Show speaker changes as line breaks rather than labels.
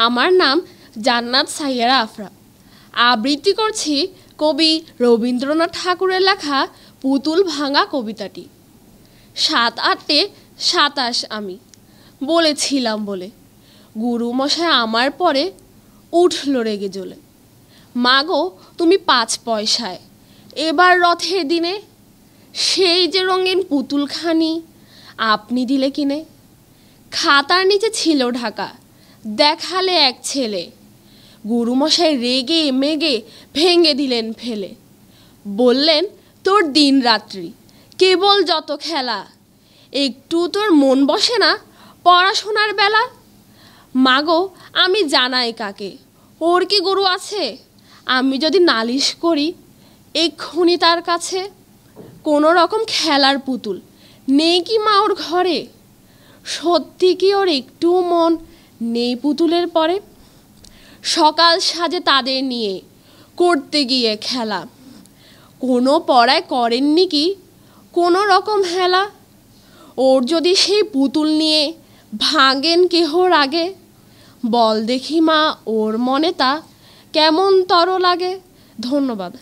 আমার নাম জান্নাত সাইয়ারা আফরা। আবৃত্তি করছি কবি রবীন্দ্রনাথ ঠাকুরের লেখা পুতুল ভাঙা কবিতাটি। 7-8 27 আমি বলেছিলাম বলে গুরুমশাই আমার পরে উঠল রেগে জ্বলে। মাগো তুমি 5 পয়সায় এবার রথের দিনে সেই যে রঙিন পুতুলখানি আপনি দিলে কিনে। খাতার নিচে ছিল ঢাকা, দেখালে এক ছেলে। গুরুমশাই রেগে মেগে ভেঙে দিলেন ফেলে। বললেন তোর দিন রাত্রি কেবল যত খেলা, একটু তোর মন বসে না পড়াশোনার বেলা। মাগো আমি জানাই কাকে, ওর কি গরু আছে? আমি যদি নালিশ করি এক্ষুনি তার কাছে। কোনো রকম খেলার পুতুল নেই কি মা ওর ঘরে? সত্যি কি ওর একটুও মন নেই পুতুলের পরে? সকাল সাজে তাদের নিয়ে করতে গিয়ে খেলা, কোনো পড়ায় করেননি কি কোনো রকম হেলা? ওর যদি সেই পুতুল নিয়ে ভাঙেন কেহর আগে, বল দেখি মা ওর মনে তা কেমন তর লাগে। ধন্যবাদ।